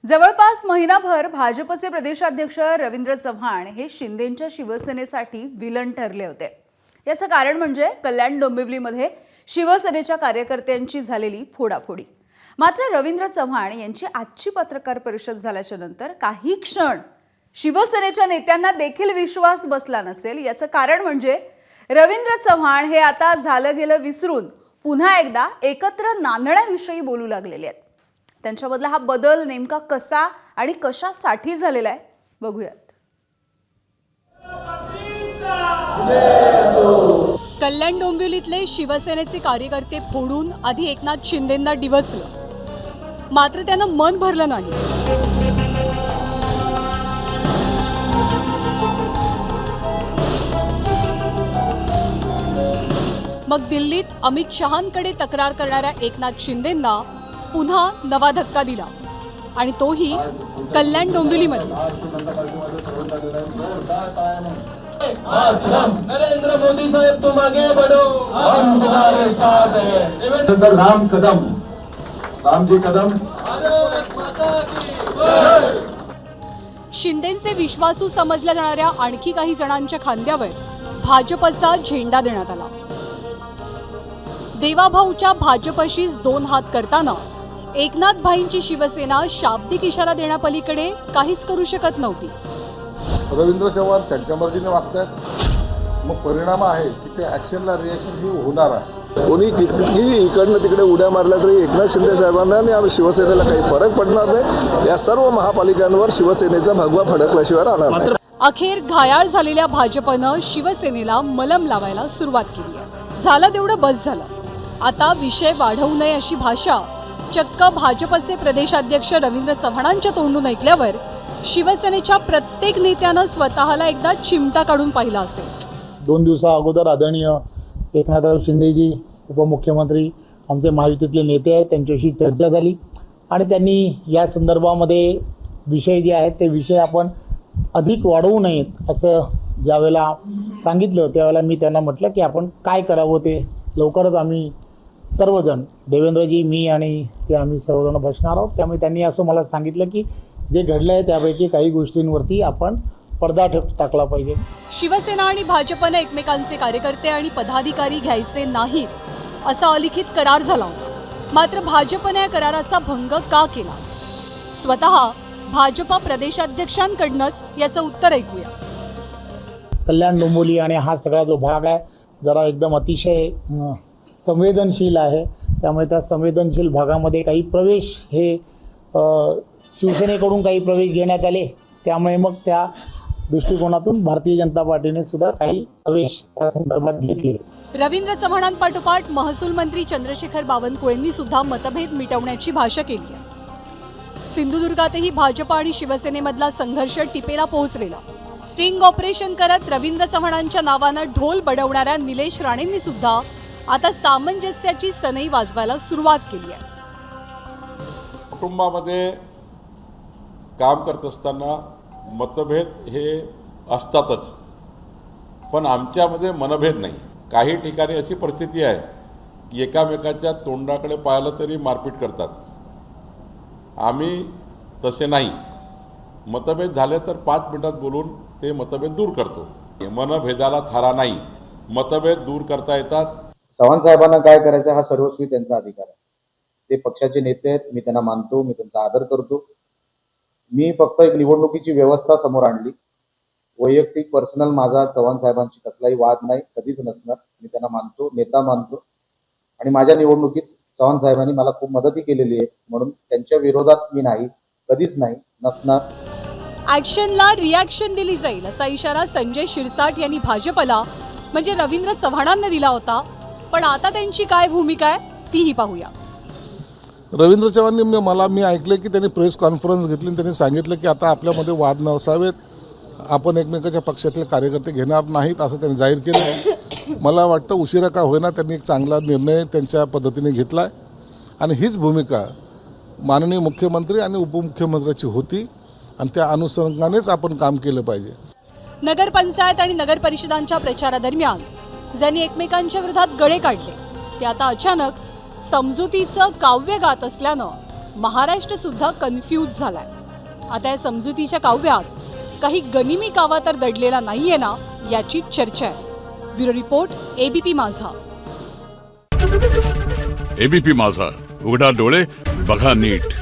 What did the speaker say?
जवळपास महिनाभर भाजपचे प्रदेशाध्यक्ष रवींद्र चव्हाण हे शिंदेंच्या शिवसेनेसाठी विलन ठरले होते। याचं कारण म्हणजे कल्याण डोंबिवलीमध्ये शिवसेनेच्या कार्यकर्त्यांची झालेली फोडाफोडी। मात्र रवींद्र चव्हाण यांची आजची पत्रकार परिषद झाल्याच्या नंतर काही क्षण शिवसेनेच्या नेत्यांना देखील विश्वास बसला नसेल। याचं कारण म्हणजे रवींद्र चव्हाण हे आता झालं गेलं विसरून पुन्हा एकदा एकत्र नांदण्याविषयी बोलू लागलेले आहेत। त्यांच्यामधला हा बदल नेमका कसा आणि कशासाठी झालेला आहे बघूयात। कल्याण डोंबिवलीतले शिवसेनेचे कार्यकर्ते फोडून आधी एकनाथ शिंदेंना डिवचलं, मात्र त्यानं मन भरलं नाही। मग दिल्लीत अमित शहांकडे तक्रार करणाऱ्या एकनाथ शिंदेंना पुन्हा नवा धक्का दिला आणि तोही कल्याण डोंबिवलीमध्येच। नरेंद्र मोदी साहेब तुम आगे बढ़ो, हम तुम्हारे साथ हैं। राम कदम, रामजी कदम। शिंदेंचे विश्वासू समजल्या जाणाऱ्या आणखी काही जणांच्या खांद्यावर भाजपचा झेंडा देण्यात आला। देवाभाऊच्या भाजपशीच दोन हात करताना एकनाथ भाईंची शिवसेना शाब्दिक इशारा देण्यापलीकडे काहीच करू शकत नव्हती। रवींद्र चव्हाण त्यांच्या मर्जीने वागतात, मग परिणाम आहे की ते ॲक्शनला रिॲक्शन ही होणार आहे। कोणी कितीही इकडनं तिकडे उड्या मारल्या तरी एकनाथ शिंदे साहेबांना आणि आम्ही शिवसेनेला काही फरक पडणार नाही। या सर्व महापालिकांवर शिवसेनेचा भगवा फडकल्याशिवाय राहणार नाही। अखेर घायाळ झालेल्या भाजपनं शिवसेनेला मलम लावायला सुरुवात केली आहे। झालं तेवढं बस झालं, आता विषय वाढवू नये अशी भाषा चक्क भाजपचे प्रदेशाध्यक्ष रवींद्र चव्हाणांच्या तोंडून ऐकल्यावर शिवसेनेच्या प्रत्येक नेत्यानं स्वतःला एकदा चिमटा काढून पाहिला असेल। 2 दिवसा अगोदर आदरणीय एकनाथराव शिंदेजी उपमुख्यमंत्री आमचे महायुतीतले नेते आहेत, त्यांच्याशी चर्चा झाली आणि त्यांनी या संदर्भामध्ये विषय जे आहेत ते विषय आपण अधिक वाढवू नयेत असं ज्यावेळेला सांगितलं त्यावेळेला मी त्यांना म्हटलं की आपण काय करावं ते लवकरच आम्ही सर्वजण देवेंद्रजी मी आणि ते आम्ही सर्वजण बसणार आहोत। त्यामुळे त्यांनी असं मला सांगितलं की जे घडलं आहे त्यापैकी काही गोष्टींवरती आपण पडदा टाकला पाहिजे। शिवसेना आणि भाजपनं एकमेकांचे कार्यकर्ते आणि पदाधिकारी घ्यायचे नाहीत असा अलिखित करार झाला होता। मात्र भाजपने या कराराचा भंग का केला? स्वतः भाजपा प्रदेशाध्यक्षांकडूनच याचं उत्तर ऐकूया। कल्याण डोंबिवली आणि हा सगळा जो भाग आहे जरा एकदम अतिशय संवेदनशील आहे, त्यामुळे त्या संवेदनशील भागामध्ये काही प्रवेश हे शिवसेनेकडून काही प्रवेश घेण्यात आले, त्यामुळे मग त्या दृष्टिकोनातून भारतीय जनता पार्टीने सुद्धा काही प्रवेश त्या संदर्भात घेतले। रवींद्र चव्हाणांपाठोपाठ महसूल मंत्री चंद्रशेखर बावनकुळेंनी सुद्धा मतभेद मिटवण्याची भाषा केली आहे। सिंधुदुर्गातही भाजप आणि शिवसेनेमधला संघर्ष टिपेला पोहोचलेला। स्टिंग ऑपरेशन करत रवींद्र चव्हाणांच्या नावानं ढोल बडवणाऱ्या निलेश राणेंनी सुद्धा आता सामंजस्याची सनई वाजवायला सुरुवात केली आहे। कुटुंबामध्ये काम करत असताना मतभेद हे असतातच, पण आमच्यामध्ये मनभेद नाही। काही ठिकाणी अशी परिस्थिती आहे की एकामेकाच्या तोंडाकडे पाहिलं तरी मारपीट करतात। आम्ही तसे नाही, मतभेद झाले तर 5 मिनिटात बोलून ते मतभेद दूर करतो। मनभेदाला थारा नाही, मतभेद दूर करता येतात। चव्हाण साहेबांना काय करायचं हा सर्वस्वी त्यांचा अधिकार आहे। ते पक्षाचे नेते आहेत, मी त्यांना मानतो, मी त्यांचा आदर करतो। मी फक्त एक निवडणुकीची व्यवस्था समोर आणली। वैयक्तिक पर्सनल माझा चव्हाण साहेबांशी कसलाही वाद नाही, कधीच नसणार। मी त्यांना मानतो, नेता मानतो आणि माझ्या निवडणुकीत चव्हाण साहेबांनी मला खूप मदतही केलेली आहे, म्हणून त्यांच्या विरोधात मी नाही, कधीच नाही, नसणार। ॲक्शनला रिॲक्शन दिली जाईल असा इशारा संजय शिरसाट यांनी भाजपला म्हणजे रवींद्र चव्हाणांना दिला होता, पण आता त्यांची काय भूमिका आहे तीही पाहूया। रवींद्र चव्हाणांनी मी ऐकले की त्यांनी प्रेस कॉन्फरन्स घेतली आणि त्यांनी सांगितलं की आता आपल्यामध्ये वाद नसावेत, आपण एकमेकाच्या पक्षातले कार्यकर्ते घेणार नाहीत असं त्यांनी जाहीर केलं। मला वाटतं उशिरा का होईना त्यांनी एक चांगला निर्णय त्यांच्या पद्धतीने घेतला आहे आणि हीच भूमिका माननीय मुख्यमंत्री आणि उपमुख्यमंत्र्याची होती आणि त्या अनुषंगानेच आपण काम केलं पाहिजे। नगरपंचायत आणि नगर परिषदांच्या प्रचारादरम्यान ज्यांनी एकमेकांच्या विरोधात गळे काढले ते आता अचानक समजुतीचं काव्य गात असल्यानं महाराष्ट्र सुद्धा कन्फ्यूज झालाय. आता या समजुतीच्या काव्यात काही गनिमी कावा तर दडलेला नाहीये ना, याची चर्चा आहे. ब्युरो रिपोर्ट, एबीपी माझा. एबीपी माझा, उघडा डोळे बघा नीट.